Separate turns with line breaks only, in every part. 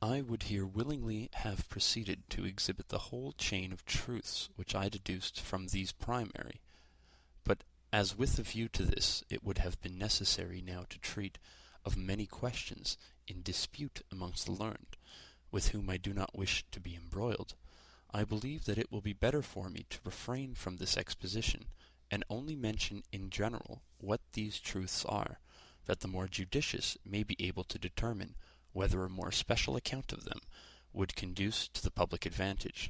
I would here willingly have proceeded to exhibit the whole chain of truths which I deduced from these primary, but as with a view to this it would have been necessary now to treat of many questions in dispute amongst the learned, with whom I do not wish to be embroiled, I believe that it will be better for me to refrain from this exposition, and only mention in general what these truths are, that the more judicious may be able to determine whether a more special account of them would conduce to the public advantage.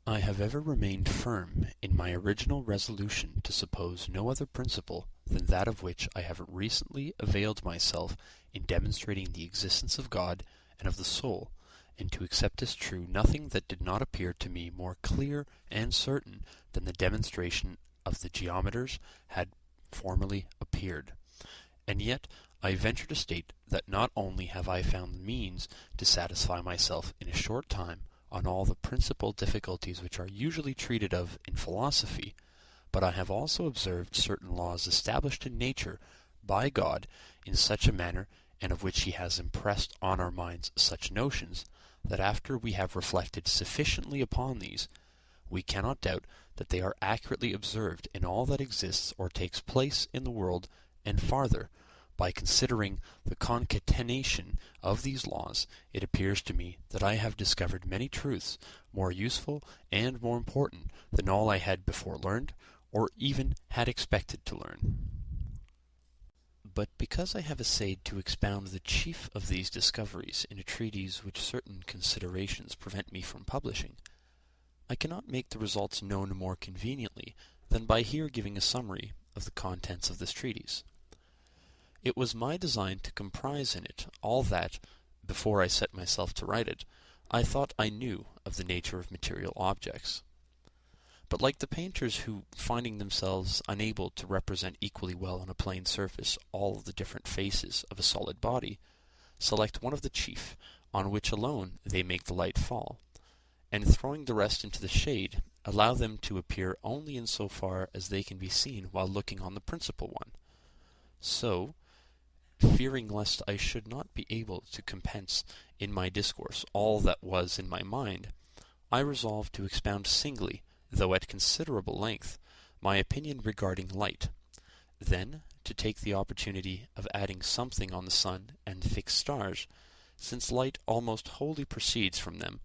I have ever remained firm in my original resolution to suppose no other principle than that of which I have recently availed myself in demonstrating the existence of God and of the soul, and to accept as true nothing that did not appear to me more clear and certain than the demonstration of the geometers had formerly appeared. And yet I venture to state that not only have I found the means to satisfy myself in a short time on all the principal difficulties which are usually treated of in philosophy, but I have also observed certain laws established in nature by God in such a manner, and of which he has impressed on our minds such notions, that after we have reflected sufficiently upon these, we cannot doubt that they are accurately observed in all that exists or takes place in the world, and farther, by considering the concatenation of these laws, it appears to me that I have discovered many truths more useful and more important than all I had before learned, or even had expected to learn. But because I have essayed to expound the chief of these discoveries in a treatise which certain considerations prevent me from publishing, I cannot make the results known more conveniently than by here giving a summary of the contents of this treatise. It was my design to comprise in it all that, before I set myself to write it, I thought I knew of the nature of material objects. But like the painters who, finding themselves unable to represent equally well on a plain surface all of the different faces of a solid body, select one of the chief, on which alone they make the light fall, and throwing the rest into the shade, allow them to appear only in so far as they can be seen while looking on the principal one. So, fearing lest I should not be able to condense in my discourse all that was in my mind, I resolved to expound singly, though at considerable length, my opinion regarding light, then to take the opportunity of adding something on the sun and fixed stars, since light almost wholly proceeds from them,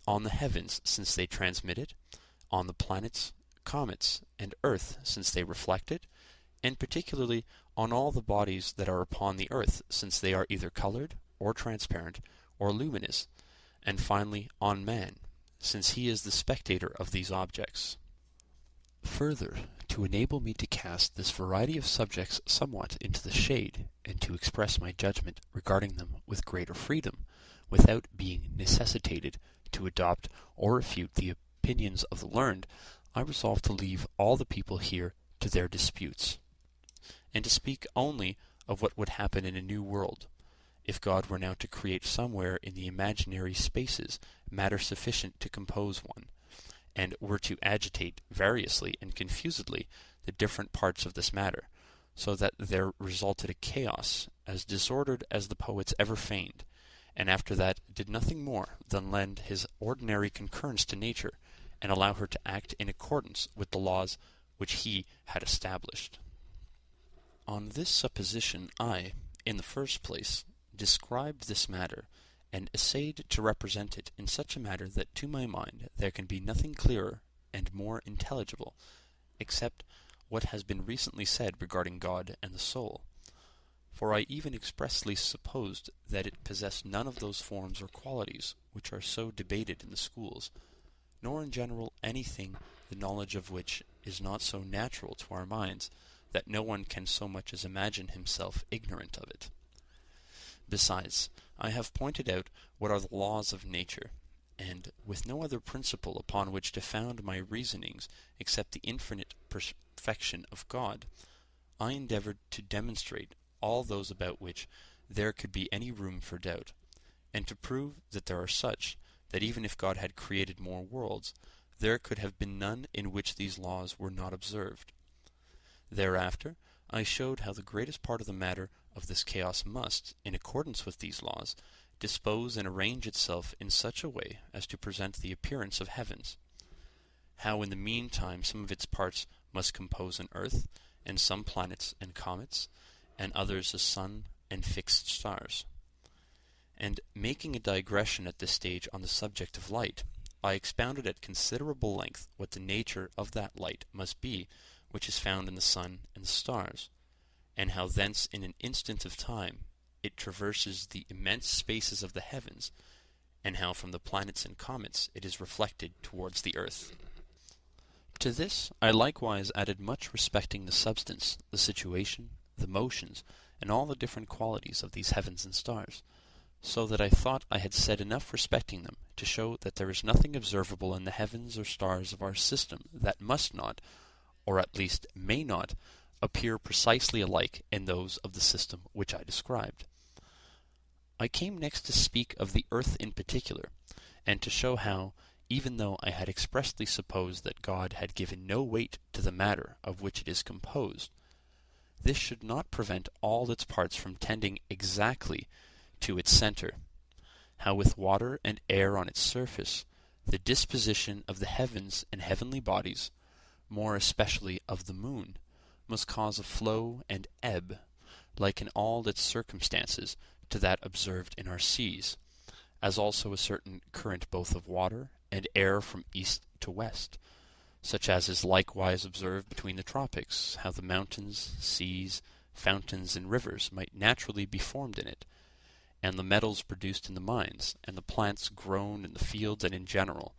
on the heavens, since they transmit it, on the planets, comets, and earth, since they reflect it, and particularly on all the bodies that are upon the earth, since they are either colored, or transparent, or luminous, and finally on man, since he is the spectator of these objects. Further, to enable me to cast this variety of subjects somewhat into the shade, and to express my judgment regarding them with greater freedom, without being necessitated to adopt or refute the opinions of the learned, I resolved to leave all the people here to their disputes, and to speak only of what would happen in a new world, if God were now to create somewhere in the imaginary spaces matter sufficient to compose one, and were to agitate variously and confusedly the different parts of this matter, so that there resulted a chaos as disordered as the poets ever feigned, and after that did nothing more than lend his ordinary concurrence to nature, and allow her to act in accordance with the laws which he had established. On this supposition I, in the first place, described this matter, and essayed to represent it in such a manner that to my mind there can be nothing clearer and more intelligible, except what has been recently said regarding God and the soul. For I even expressly supposed that it possessed none of those forms or qualities which are so debated in the schools, nor in general anything the knowledge of which is not so natural to our minds that no one can so much as imagine himself ignorant of it. Besides, I have pointed out what are the laws of nature, and, with no other principle upon which to found my reasonings except the infinite perfection of God, I endeavored to demonstrate all those about which there could be any room for doubt, and to prove that there are such, that even if God had created more worlds, there could have been none in which these laws were not observed. Thereafter, I showed how the greatest part of the matter of this chaos must, in accordance with these laws, dispose and arrange itself in such a way as to present the appearance of heavens. How in the meantime some of its parts must compose an earth, and some planets and comets, and others a sun and fixed stars. And making a digression at this stage on the subject of light, I expounded at considerable length what the nature of that light must be which is found in the sun and the stars, and how thence in an instant of time it traverses the immense spaces of the heavens, and how from the planets and comets it is reflected towards the earth. To this I likewise added much respecting the substance, the situation, the motions, and all the different qualities of these heavens and stars, so that I thought I had said enough respecting them to show that there is nothing observable in the heavens or stars of our system that must not, or at least may not, appear precisely alike in those of the system which I described. I came next to speak of the earth in particular, and to show how, even though I had expressly supposed that God had given no weight to the matter of which it is composed, this should not prevent all its parts from tending exactly to its centre, how with water and air on its surface, the disposition of the heavens and heavenly bodies, more especially of the moon, must cause a flow and ebb, like in all its circumstances, to that observed in our seas, as also a certain current both of water and air from east to west, such as is likewise observed between the tropics, how the mountains, seas, fountains, and rivers might naturally be formed in it, and the metals produced in the mines, and the plants grown in the fields, and in general,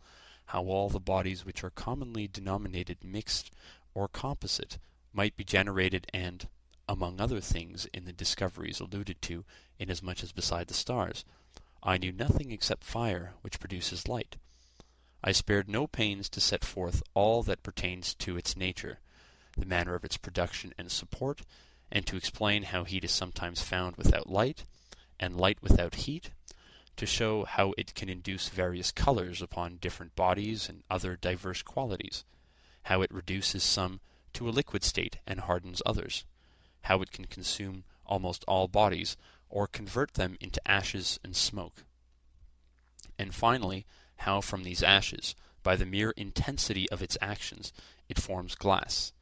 how all the bodies which are commonly denominated mixed or composite might be generated, and, among other things in the discoveries alluded to, inasmuch as beside the stars, I knew nothing except fire which produces light. I spared no pains to set forth all that pertains to its nature, the manner of its production and support, and to explain how heat is sometimes found without light, and light without heat, to show how it can induce various colors upon different bodies and other diverse qualities, how it reduces some to a liquid state and hardens others, how it can consume almost all bodies, or convert them into ashes and smoke, and finally, how from these ashes, by the mere intensity of its actions, it forms glass.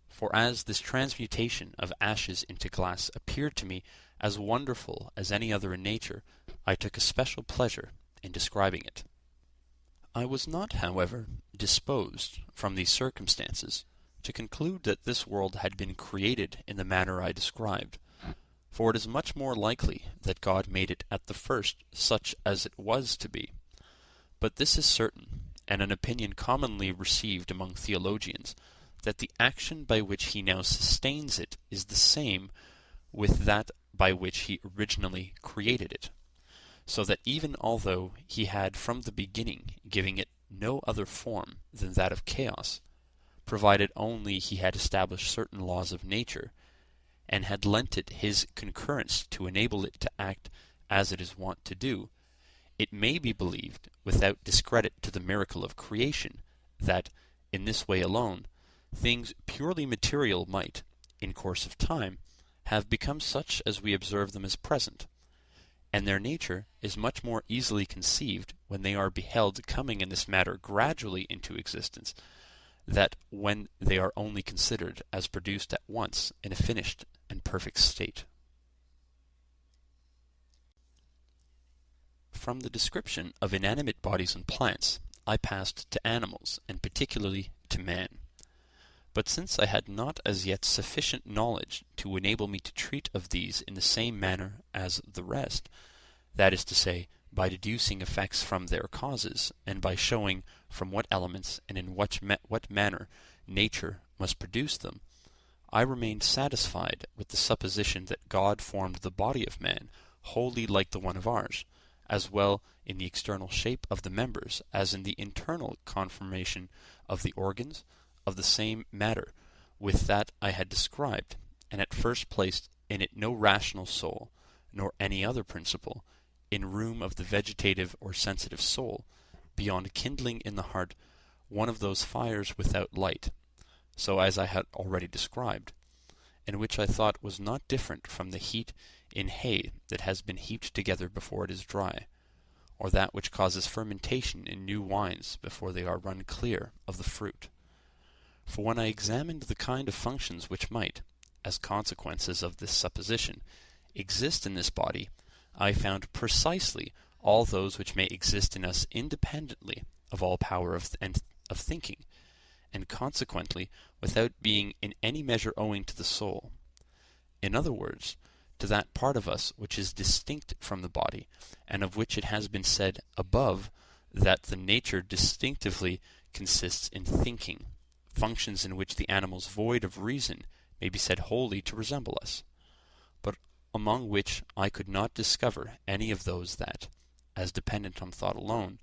For as this transmutation of ashes into glass appeared to me as wonderful as any other in nature, I took a special pleasure in describing it. I was not, however, disposed, from these circumstances, to conclude that this world had been created in the manner I described, for it is much more likely that God made it at the first such as it was to be. But this is certain, and an opinion commonly received among theologians, that the action by which he now sustains it is the same with that by which he originally created it, so that even although he had from the beginning given it no other form than that of chaos, provided only he had established certain laws of nature, and had lent it his concurrence to enable it to act as it is wont to do, it may be believed, without discredit to the miracle of creation, that, in this way alone, things purely material might, in course of time, have become such as we observe them as present, and their nature is much more easily conceived when they are beheld coming in this matter gradually into existence, that when they are only considered as produced at once in a finished and perfect state. From the description of inanimate bodies and plants, I passed to animals, and particularly to man. But since I had not as yet sufficient knowledge to enable me to treat of these in the same manner as the rest, that is to say, by deducing effects from their causes, and by showing from what elements and in what manner nature must produce them, I remained satisfied with the supposition that God formed the body of man wholly like the one of ours, as well in the external shape of the members as in the internal conformation of the organs, of the same matter with that I had described, and at first placed in it no rational soul, nor any other principle, in room of the vegetative or sensitive soul, beyond kindling in the heart one of those fires without light, so as I had already described, and which I thought was not different from the heat in hay that has been heaped together before it is dry, or that which causes fermentation in new wines before they are run clear of the fruit. For when I examined the kind of functions which might, as consequences of this supposition, exist in this body, I found precisely all those which may exist in us independently of all power of thinking, and consequently without being in any measure owing to the soul. In other words, to that part of us which is distinct from the body, and of which it has been said above that the nature distinctively consists in thinking, functions in which the animals void of reason may be said wholly to resemble us, but among which I could not discover any of those that, as dependent on thought alone,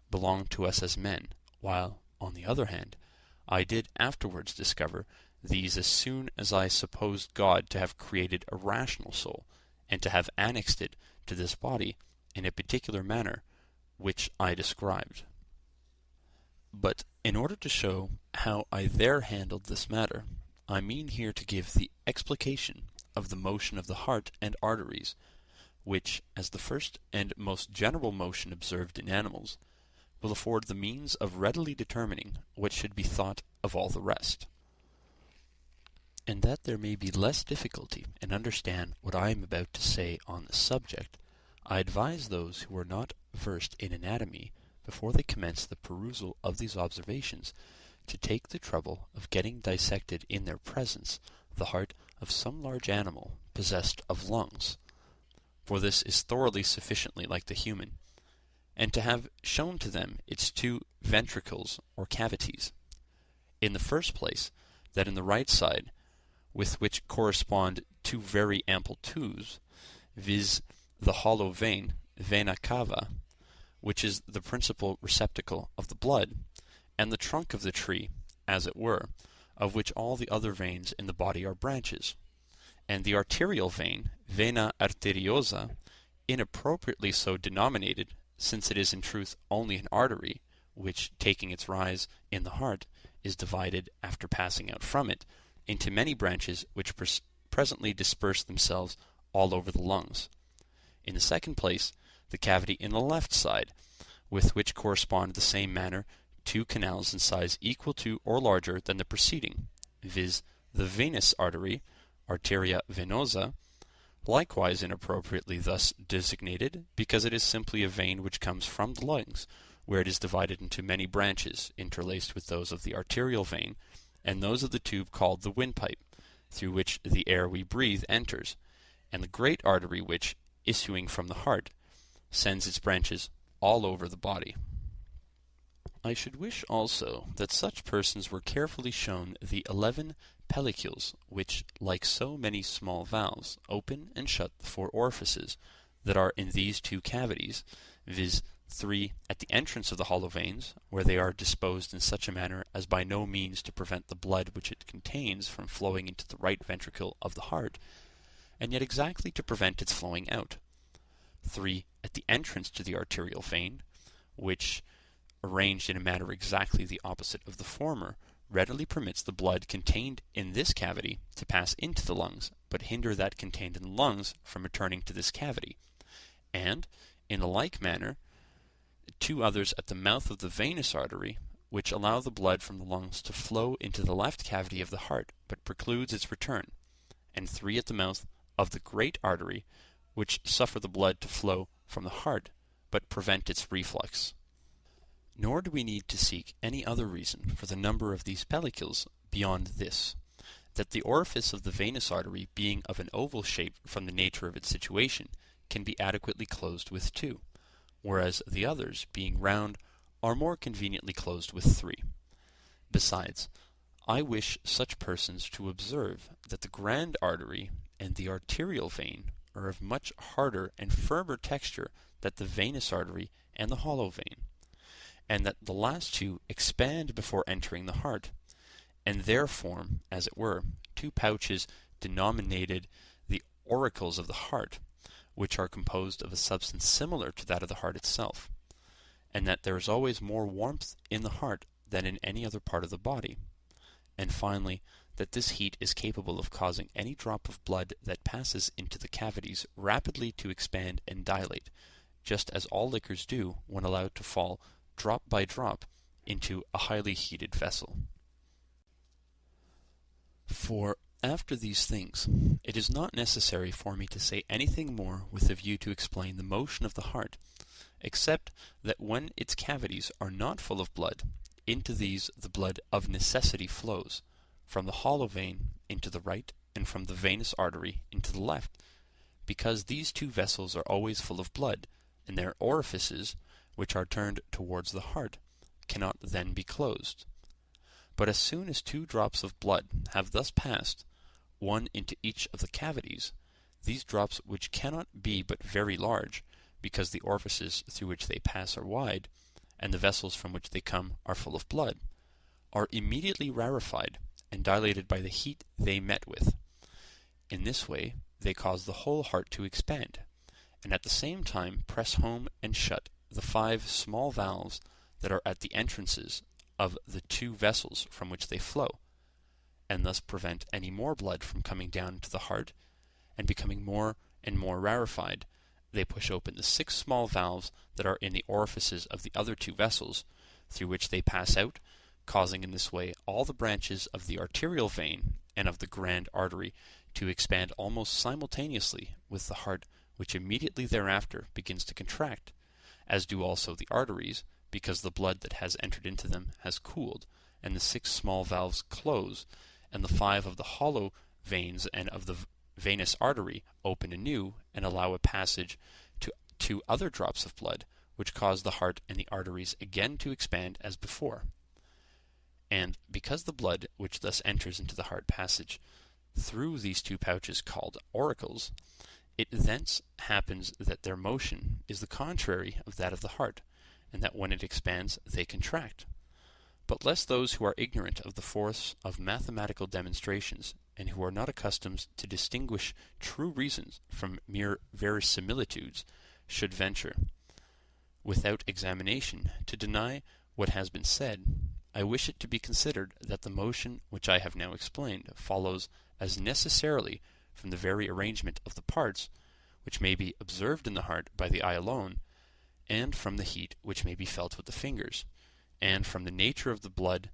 belong to us as men, while, on the other hand, I did afterwards discover these as soon as I supposed God to have created a rational soul, and to have annexed it to this body in a particular manner, which I described. But in order to show how I there handled this matter, I mean here to give the explication of the motion of the heart and arteries, which, as the first and most general motion observed in animals, will afford the means of readily determining what should be thought of all the rest. And that there may be less difficulty in understand what I am about to say on this subject, I advise those who are not versed in anatomy, before they commence the perusal of these observations, to take the trouble of getting dissected in their presence the heart of some large animal possessed of lungs, for this is thoroughly sufficiently like the human, and to have shown to them its two ventricles or cavities. In the first place, that in the right side, with which correspond two very ample tubes, viz. The hollow vein, vena cava, which is the principal receptacle of the blood, and the trunk of the tree, as it were, of which all the other veins in the body are branches, and the arterial vein, vena arteriosa, inappropriately so denominated, since it is in truth only an artery, which, taking its rise in the heart, is divided, after passing out from it, into many branches which presently disperse themselves all over the lungs. In the second place, the cavity in the left side, with which correspond the same manner two canals in size equal to or larger than the preceding, viz. The venous artery, arteria venosa, likewise inappropriately thus designated, because it is simply a vein which comes from the lungs, where it is divided into many branches, interlaced with those of the arterial vein, and those of the tube called the windpipe, through which the air we breathe enters, and the great artery which, issuing from the heart, sends its branches all over the body. I should wish also that such persons were carefully shown the 11 pellicles which, like so many small valves, open and shut the 4 orifices that are in these two cavities, viz. 3 at the entrance of the hollow veins, where they are disposed in such a manner as by no means to prevent the blood which it contains from flowing into the right ventricle of the heart, and yet exactly to prevent its flowing out. 3 at the entrance to the arterial vein, which, arranged in a manner exactly the opposite of the former, readily permits the blood contained in this cavity to pass into the lungs, but hinder that contained in the lungs from returning to this cavity. And, in a like manner, 2 others at the mouth of the venous artery, which allow the blood from the lungs to flow into the left cavity of the heart, but precludes its return, and 3 at the mouth of the great artery, which suffer the blood to flow from the heart, but prevent its reflux. Nor do we need to seek any other reason for the number of these pellicles beyond this, that the orifice of the venous artery, being of an oval shape from the nature of its situation, can be adequately closed with 2, whereas the others, being round, are more conveniently closed with 3. Besides, I wish such persons to observe that the grand artery and the arterial vein are of much harder and firmer texture than the venous artery and the hollow vein, and that the last 2 expand before entering the heart, and there form, as it were, 2 pouches denominated the auricles of the heart, which are composed of a substance similar to that of the heart itself, and that there is always more warmth in the heart than in any other part of the body. And finally, that this heat is capable of causing any drop of blood that passes into the cavities rapidly to expand and dilate, just as all liquors do when allowed to fall drop by drop into a highly heated vessel. For after these things, it is not necessary for me to say anything more with a view to explain the motion of the heart, except that when its cavities are not full of blood, into these the blood of necessity flows, from the hollow vein into the right, and from the venous artery into the left, because these two vessels are always full of blood, and their orifices, which are turned towards the heart, cannot then be closed. But as soon as 2 drops of blood have thus passed, one into each of the cavities, these drops, which cannot be but very large, because the orifices through which they pass are wide, and the vessels from which they come are full of blood, are immediately rarefied and dilated by the heat they met with. In this way they cause the whole heart to expand, and at the same time press home and shut the 5 small valves that are at the entrances of the 2 vessels from which they flow, and thus prevent any more blood from coming down into the heart, and becoming more and more rarefied. They push open the 6 small valves that are in the orifices of the other 2 vessels, through which they pass out, causing in this way all the branches of the arterial vein and of the grand artery to expand almost simultaneously with the heart, which immediately thereafter begins to contract, as do also the arteries, because the blood that has entered into them has cooled, and the 6 small valves close, and the 5 of the hollow veins and of the venous artery open anew and allow a passage to 2 other drops of blood, which cause the heart and the arteries again to expand as before. And because the blood which thus enters into the heart passage through these 2 pouches called auricles, it thence happens that their motion is the contrary of that of the heart, and that when it expands they contract. But lest those who are ignorant of the force of mathematical demonstrations, and who are not accustomed to distinguish true reasons from mere verisimilitudes, should venture, without examination, to deny what has been said, I wish it to be considered that the motion which I have now explained follows as necessarily from the very arrangement of the parts, which may be observed in the heart by the eye alone, and from the heat which may be felt with the fingers, and from the nature of the blood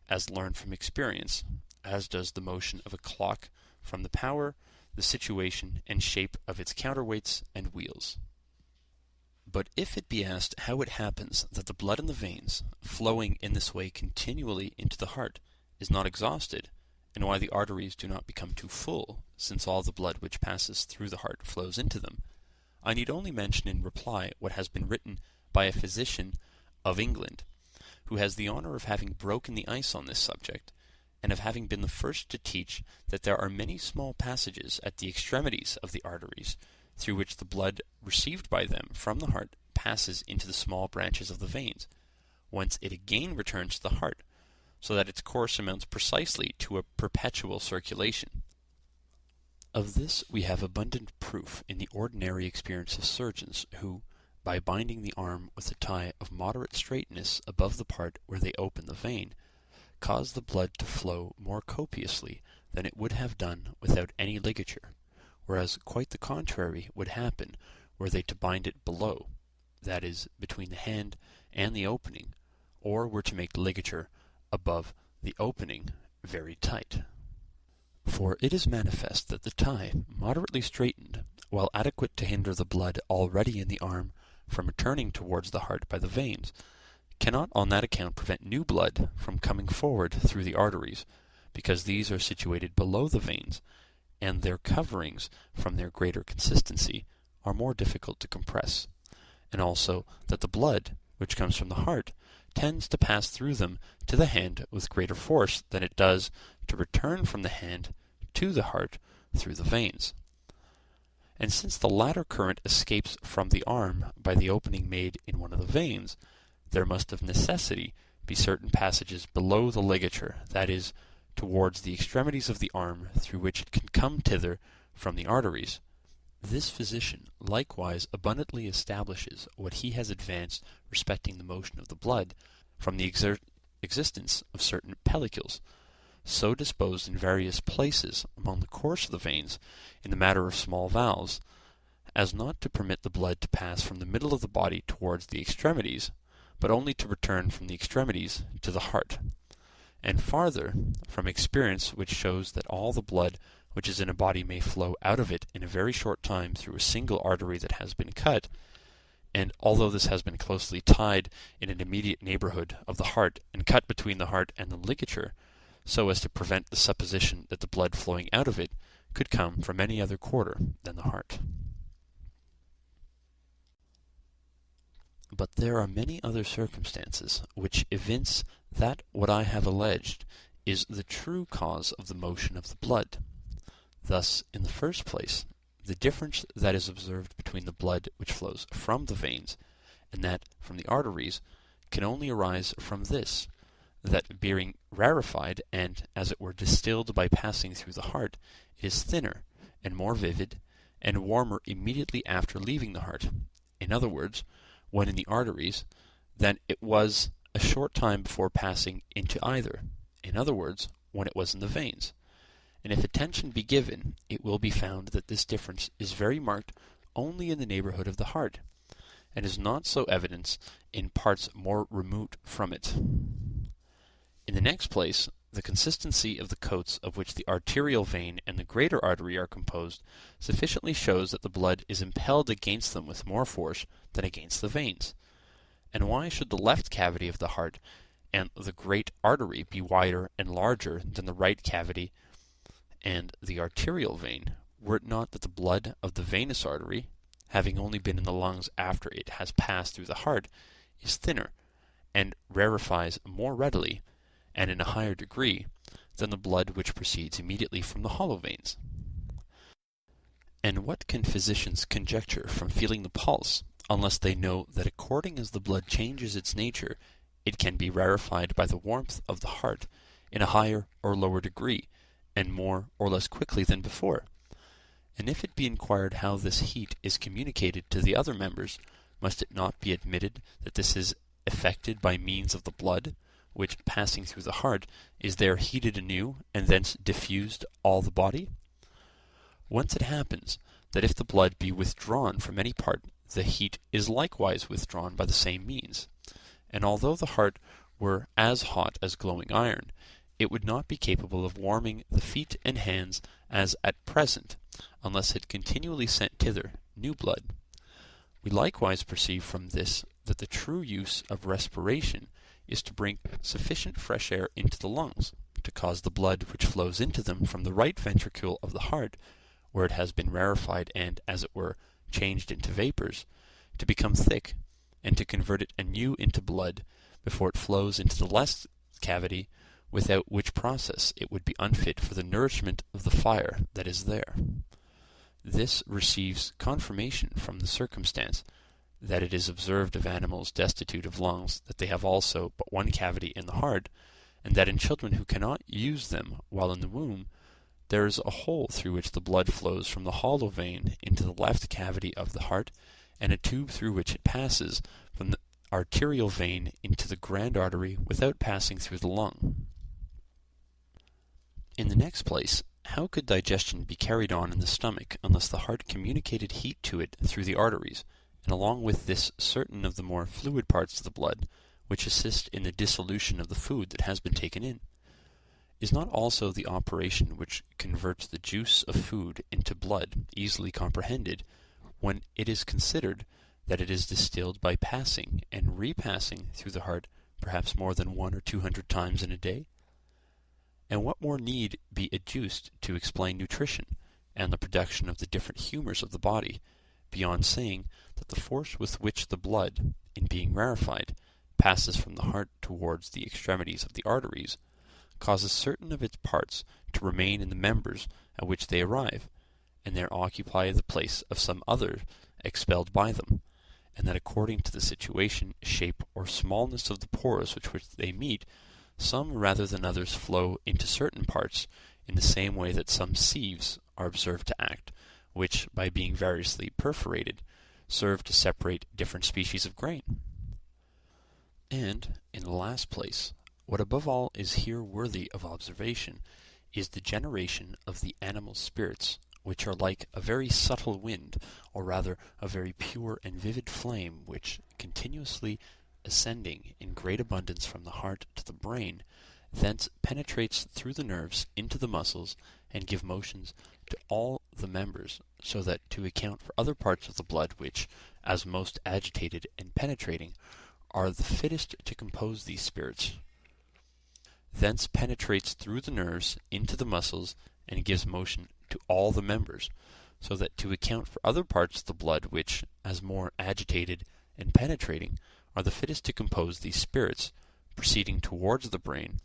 as learned from experience, as does the motion of a clock from the power, the situation, and shape of its counterweights and wheels. But if it be asked how it happens that the blood in the veins, flowing in this way continually into the heart, is not exhausted, and why the arteries do not become too full, since all the blood which passes through the heart flows into them, I need only mention in reply what has been written by a physician of England, who has the honour of having broken the ice on this subject, and of having been the first to teach that there are many small passages at the extremities of the arteries, through which the blood received by them from the heart passes into the small branches of the veins, whence it again returns to the heart, so that its course amounts precisely to a perpetual circulation. Of this we have abundant proof in the ordinary experience of surgeons, who, by binding the arm with a tie of moderate straightness above the part where they open the vein, cause the blood to flow more copiously than it would have done without any ligature, whereas quite the contrary would happen were they to bind it below, that is, between the hand and the opening, or were to make the ligature above the opening very tight. For it is manifest that the tie, moderately straightened, while adequate to hinder the blood already in the arm from returning towards the heart by the veins, cannot on that account prevent new blood from coming forward through the arteries, because these are situated below the veins, and their coverings, from their greater consistency, are more difficult to compress, and also that the blood, which comes from the heart, tends to pass through them to the hand with greater force than it does to return from the hand to the heart through the veins. And since the latter current escapes from the arm by the opening made in one of the veins, there must of necessity be certain passages below the ligature, that is, towards the extremities of the arm, through which it can come thither from the arteries. This physician likewise abundantly establishes what he has advanced respecting the motion of the blood, from the existence of certain pellicles, so disposed in various places among the course of the veins, in the matter of small valves, as not to permit the blood to pass from the middle of the body towards the extremities, but only to return from the extremities to the heart. And farther, from experience which shows that all the blood which is in a body may flow out of it in a very short time through a single artery that has been cut, and although this has been closely tied in an immediate neighbourhood of the heart and cut between the heart and the ligature, so as to prevent the supposition that the blood flowing out of it could come from any other quarter than the heart. But there are many other circumstances which evince that what I have alleged is the true cause of the motion of the blood. Thus, in the first place, the difference that is observed between the blood which flows from the veins and that from the arteries can only arise from this, that being rarefied and, as it were, distilled by passing through the heart, it is thinner and more vivid and warmer immediately after leaving the heart. In other words, when in the arteries, than it was a short time before passing into either. In other words, when it was in the veins. And if attention be given, it will be found that this difference is very marked only in the neighbourhood of the heart, and is not so evident in parts more remote from it. In the next place, the consistency of the coats of which the arterial vein and the greater artery are composed sufficiently shows that the blood is impelled against them with more force than against the veins. And why should the left cavity of the heart and the great artery be wider and larger than the right cavity and the arterial vein, were it not that the blood of the venous artery, having only been in the lungs after it has passed through the heart, is thinner, and rarefies more readily, and in a higher degree, than the blood which proceeds immediately from the hollow veins? And what can physicians conjecture from feeling the pulse, unless they know that according as the blood changes its nature, it can be rarefied by the warmth of the heart in a higher or lower degree, and more or less quickly than before? And if it be inquired how this heat is communicated to the other members, must it not be admitted that this is effected by means of the blood, which, passing through the heart, is there heated anew, and thence diffused all the body? Whence it happens that if the blood be withdrawn from any part, the heat is likewise withdrawn by the same means. And although the heart were as hot as glowing iron, it would not be capable of warming the feet and hands as at present, unless it continually sent thither new blood. We likewise perceive from this that the true use of respiration is to bring sufficient fresh air into the lungs, to cause the blood which flows into them from the right ventricule of the heart, where it has been rarefied and, as it were, changed into vapours, to become thick, and to convert it anew into blood before it flows into the left cavity, without which process it would be unfit for the nourishment of the fire that is there. This receives confirmation from the circumstance that it is observed of animals destitute of lungs that they have also but one cavity in the heart, and that in children who cannot use them while in the womb, there is a hole through which the blood flows from the hollow vein into the left cavity of the heart, and a tube through which it passes from the arterial vein into the grand artery without passing through the lung. In the next place, how could digestion be carried on in the stomach unless the heart communicated heat to it through the arteries, and along with this certain of the more fluid parts of the blood, which assist in the dissolution of the food that has been taken in? Is not also the operation which converts the juice of food into blood easily comprehended, when it is considered that it is distilled by passing and repassing through the heart perhaps more than 100 or 200 times in a day? And what more need be adduced to explain nutrition, and the production of the different humours of the body, beyond saying that the force with which the blood, in being rarefied, passes from the heart towards the extremities of the arteries, causes certain of its parts to remain in the members at which they arrive, and there occupy the place of some other expelled by them, and that according to the situation, shape, or smallness of the pores with which they meet, some rather than others flow into certain parts, in the same way that some sieves are observed to act, which, by being variously perforated, serve to separate different species of grain. And, in the last place, What above all is here worthy of observation is the generation of the animal spirits, which are like a very subtle wind, or rather a very pure and vivid flame, which, continuously ascending in great abundance from the heart to the brain, thence penetrates through the nerves into the muscles, and give motions to all the members, so that to account for other parts of the blood which, as most agitated and penetrating, are the fittest to compose these spirits, thence penetrates through the nerves into the muscles, and gives motion to all the members, so that to account for other parts of the blood which, as more agitated and penetrating, are the fittest to compose these spirits, proceeding towards the brain,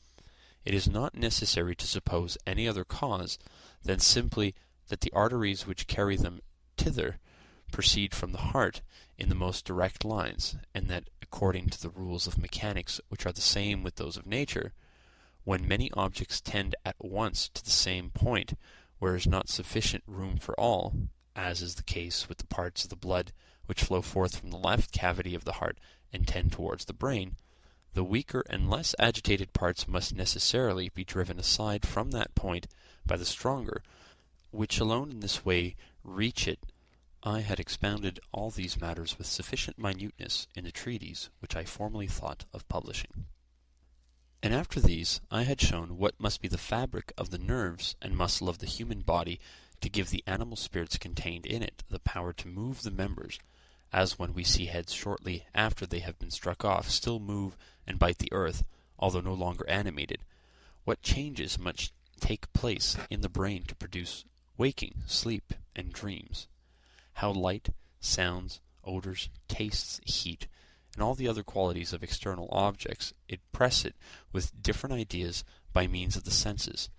it is not necessary to suppose any other cause than simply that the arteries which carry them thither proceed from the heart in the most direct lines, and that, according to the rules of mechanics which are the same with those of nature, when many objects tend at once to the same point, where is not sufficient room for all, as is the case with the parts of the blood which flow forth from the left cavity of the heart and tend towards the brain, the weaker and less agitated parts must necessarily be driven aside from that point by the stronger, which alone in this way reach it. I had expounded all these matters with sufficient minuteness in the treatise which I formerly thought of publishing. And after these I had shown what must be the fabric of the nerves and muscle of the human body to give the animal spirits contained in it the power to move the members, as when we see heads shortly after they have been struck off still move and bite the earth, although no longer animated, what changes must take place in the brain to produce waking, sleep, and dreams, how light, sounds, odors, tastes, heat, and all the other qualities of external objects impress it with different ideas by means of the senses,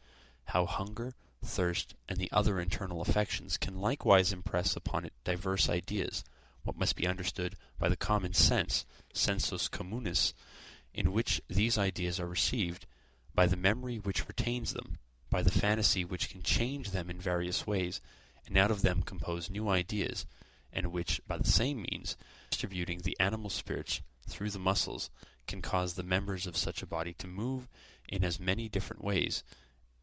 how hunger, thirst, and the other internal affections can likewise impress upon it diverse ideas, what must be understood by the common sense, sensus communis, in which these ideas are received, by the memory which retains them, by the fantasy which can change them in various ways, and out of them compose new ideas, and which, by the same means, distributing the animal spirits through the muscles, can cause the members of such a body to move in as many different ways,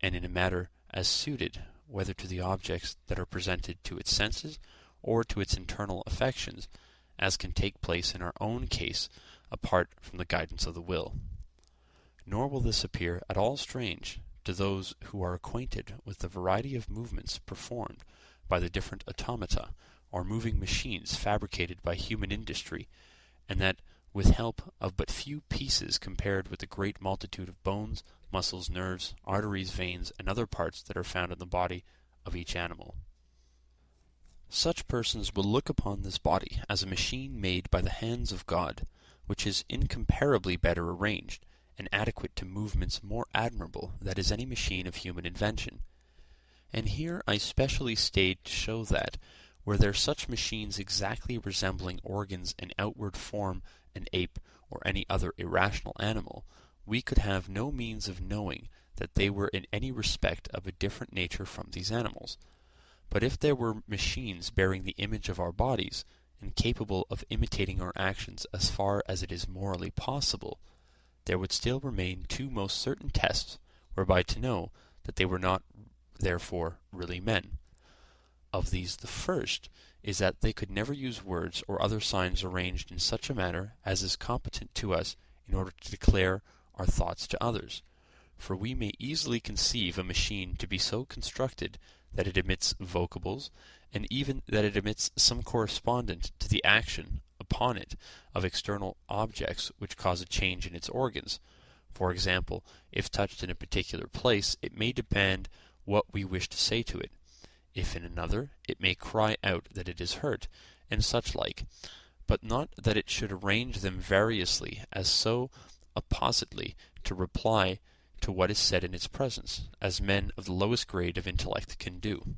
and in a manner as suited, whether to the objects that are presented to its senses, or to its internal affections, as can take place in our own case, apart from the guidance of the will. Nor will this appear at all strange to those who are acquainted with the variety of movements performed by the different automata, or moving machines fabricated by human industry, and that with help of but few pieces compared with the great multitude of bones, muscles, nerves, arteries, veins, and other parts that are found in the body of each animal. Such persons will look upon this body as a machine made by the hands of God, which is incomparably better arranged, and adequate to movements more admirable than is any machine of human invention. And here I specially stayed to show that, were there such machines exactly resembling organs in outward form an ape or any other irrational animal, we could have no means of knowing that they were in any respect of a different nature from these animals. But if there were machines bearing the image of our bodies, and capable of imitating our actions as far as it is morally possible, there would still remain two most certain tests whereby to know that they were not therefore really men. Of these the first is that they could never use words or other signs arranged in such a manner as is competent to us in order to declare our thoughts to others. For we may easily conceive a machine to be so constructed that it emits vocables, and even that it emits some correspondent to the action upon it of external objects which cause a change in its organs. For example, if touched in a particular place, it may demand what we wish to say to it. If in another, it may cry out that it is hurt, and such like, but not that it should arrange them variously as so oppositely to reply to what is said in its presence, as men of the lowest grade of intellect can do.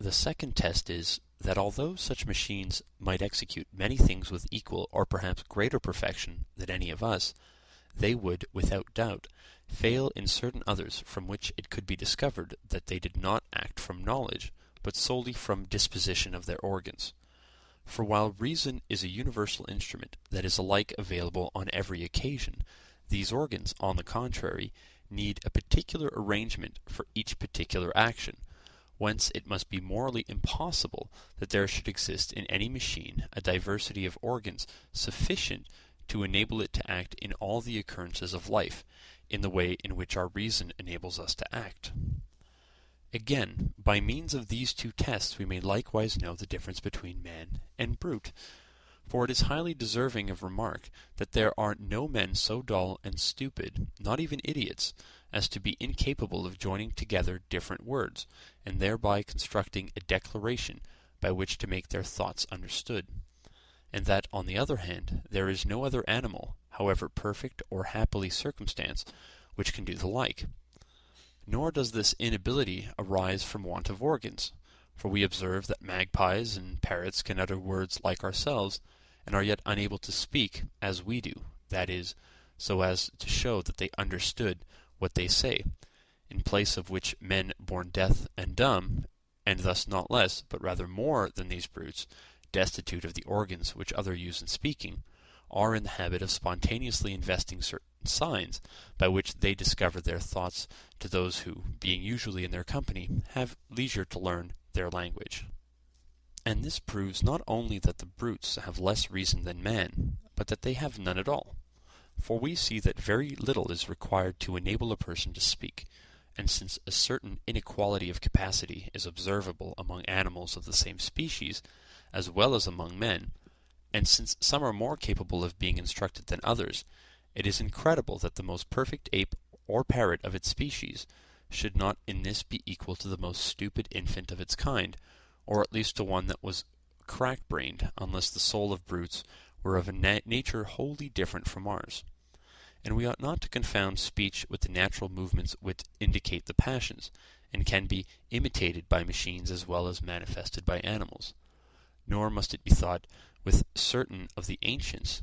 The second test is, that although such machines might execute many things with equal or perhaps greater perfection than any of us, they would, without doubt, fail in certain others from which it could be discovered that they did not act from knowledge, but solely from disposition of their organs. For while reason is a universal instrument that is alike available on every occasion, These organs, on the contrary, need a particular arrangement for each particular action, whence it must be morally impossible that there should exist in any machine a diversity of organs sufficient to enable it to act in all the occurrences of life, in the way in which our reason enables us to act. Again, by means of these two tests we may likewise know the difference between man and brute. For it is highly deserving of remark that there are no men so dull and stupid, not even idiots, as to be incapable of joining together different words, and thereby constructing a declaration by which to make their thoughts understood. And that, on the other hand, there is no other animal, however perfect or happily circumstanced, which can do the like. Nor does this inability arise from want of organs, for we observe that magpies and parrots can utter words like ourselves, and are yet unable to speak as we do, that is, so as to show that they understood what they say, in place of which men born deaf and dumb, and thus not less, but rather more than these brutes, destitute of the organs which others use in speaking, are in the habit of spontaneously investing certain signs by which they discover their thoughts to those who, being usually in their company, have leisure to learn their language. And this proves not only that the brutes have less reason than man, but that they have none at all. For we see that very little is required to enable a person to speak, and since a certain inequality of capacity is observable among animals of the same species, as well as among men, and since some are more capable of being instructed than others, it is incredible that the most perfect ape or parrot of its species should not in this be equal to the most stupid infant of its kind, or at least to one that was crack-brained, unless the soul of brutes were of a nature wholly different from ours. And we ought not to confound speech with the natural movements which indicate the passions, and can be imitated by machines as well as manifested by animals. Nor must it be thought with certain of the ancients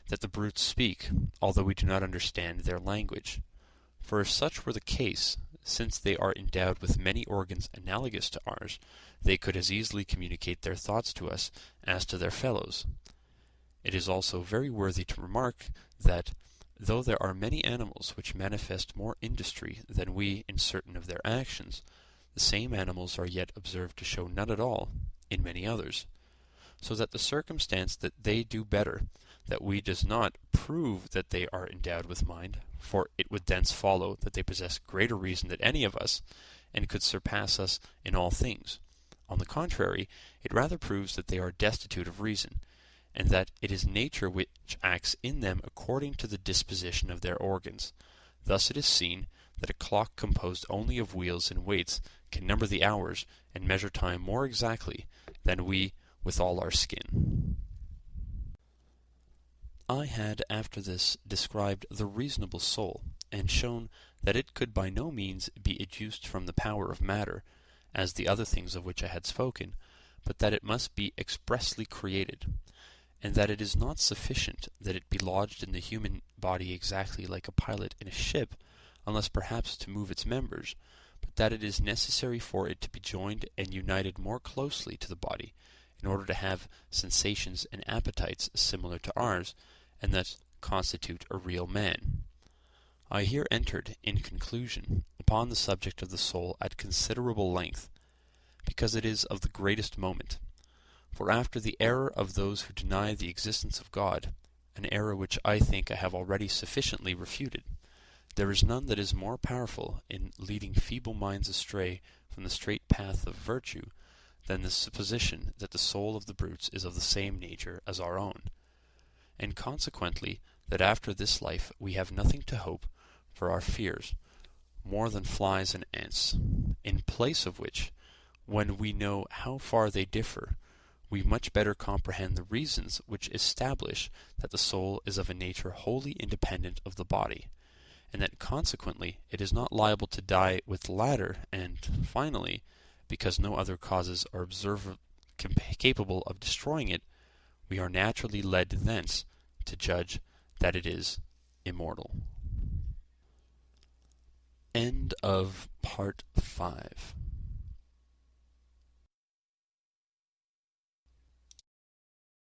that the brutes speak, although we do not understand their language. For if such were the case, since they are endowed with many organs analogous to ours, they could as easily communicate their thoughts to us as to their fellows. It is also very worthy to remark that, though there are many animals which manifest more industry than we in certain of their actions, the same animals are yet observed to show none at all in many others. So that the circumstance that they do better that we does not prove that they are endowed with mind, for it would thence follow that they possess greater reason than any of us, and could surpass us in all things. On the contrary, it rather proves that they are destitute of reason, and that it is nature which acts in them according to the disposition of their organs. Thus it is seen that a clock composed only of wheels and weights can number the hours and measure time more exactly than we with all our skin. I had after this described the reasonable soul, and shown that it could by no means be educed from the power of matter, as the other things of which I had spoken, but that it must be expressly created, and that it is not sufficient that it be lodged in the human body exactly like a pilot in a ship, unless perhaps to move its members, but that it is necessary for it to be joined and united more closely to the body, in order to have sensations and appetites similar to ours, and thus constitute a real man. I here entered, in conclusion, upon the subject of the soul at considerable length, because it is of the greatest moment. For after the error of those who deny the existence of God, an error which I think I have already sufficiently refuted, there is none that is more powerful in leading feeble minds astray from the straight path of virtue than the supposition that the soul of the brutes is of the same nature as our own, and consequently that after this life we have nothing to hope for our fears more than flies and ants, in place of which, when we know how far they differ, we much better comprehend the reasons which establish that the soul is of a nature wholly independent of the body, and that consequently it is not liable to die with the latter, and, finally, because no other causes are capable of destroying it, we are naturally led thence to judge that it is immortal. End of Part 5.